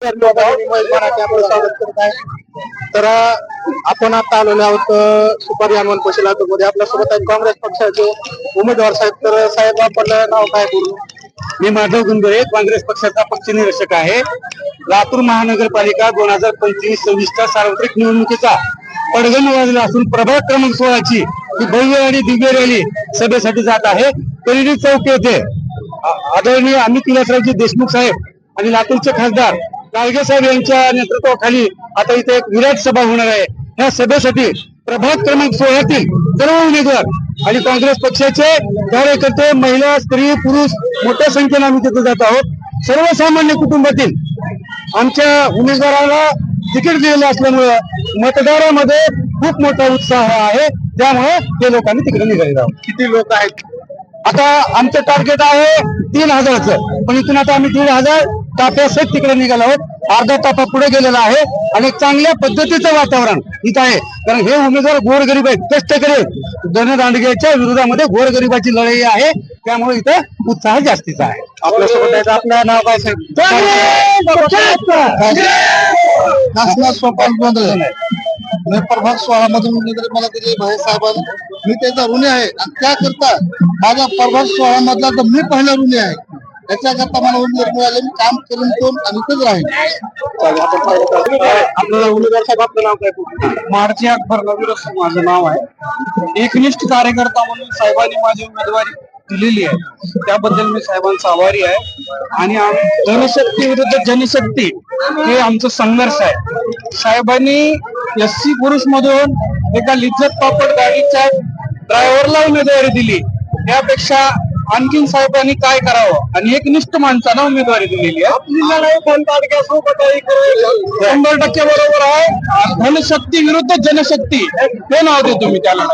मराठी आपलं स्वागत करत आहे. तर आपण आता आलेलो आहोत सुपारी हनुमान मध्ये. आपल्या सोबत आहेत काँग्रेस पक्षाचे उमेदवार साहेब. तर साहेब आपलं नाव काय पूर्ण? मी माधव गुंदुरे, काँग्रेस पक्षाचा पक्ष निरीक्षक आहे. लातूर महानगरपालिका 2025-26च्या सार्वत्रिक निवडणुकीचा पडघम वाजला असून प्रभाग क्रमांक 16ची ही भव्य आणि दिव्य रॅली सभेसाठी जात आहे. कलिडी चौक येथे आदरणीय अमित विलासरावजी देशमुख साहेब आणि लातूरचे खासदार गाडगे साहेब यांच्या नेतृत्वाखाली आता इथे एक विराट सभा होणार आहे. या सभेसाठी प्रभाग क्रमांक 16तील सर्व उमेदवार आणि काँग्रेस पक्षाचे कार्यकर्ते, महिला, स्त्री, पुरुष मोठ्या संख्येने आम्ही तिथे जात आहोत. सर्वसामान्य कुटुंबातील आमच्या उमेदवाराला तिकीट दिलेलं असल्यामुळं मतदारामध्ये खूप मोठा उत्साह आहे. त्यामुळे ते लोक आम्ही तिकडे निघालेलो आहोत. किती लोक आहेत? आता आमचं टार्गेट आहे 3000चं, पण इथून आता आम्ही 1500 ताफ्यासहित तिकडे निघालो आहोत. अर्धा ताफा पुढे गेलेला आहे आणि चांगल्या पद्धतीचं वातावरण इथं आहे. कारण हे उमेदवार गोरगरीब आहेत, कष्टकरी, धनदांडग्याच्या विरोधामध्ये गोरगरिबाची लढाई आहे. त्यामुळे इथं उत्साह जास्तीचा आहे. आपल्यासोबत आहेत. आपलं नाव काय साहेब? मी प्रभाग 16 मधून उमेदवारी मला दिली भाई साहेबांनी. मी त्याचा ऋणी आहे आणि त्याकरता माझा प्रभाग 16 मधला तर मी पहिला ऋणी आहे. त्याच्याकरता मला उमेदवारी मिळाली. मी काम करून आणि इथंच राहील. आपल्याला उमेदवार साहेब आपलं नाव काय? मारची अकबर नवीर असं माझं नाव आहे. एकनिष्ठ कार्यकर्ता म्हणून साहेबांनी माझी उमेदवारी दिलेली आहे, त्याबद्दल मी साहेबांचा आभारी आहे. आणि धनशक्ती विरुद्ध जनशक्ती हे आमचं संघर्ष आहे. साहेबांनी एससी पुरुष मधून एका लिज्जत पापड गाडीच्या ड्रायव्हरला उमेदवारी दिली. त्यापेक्षा आणखीन साहेबांनी काय करावं आणि एकनिष्ठ माणसाला उमेदवारी दिलेली आहे. 100% बरोबर आहे. धनशक्ती विरुद्ध जनशक्ती हे नाव देतो मी त्याला.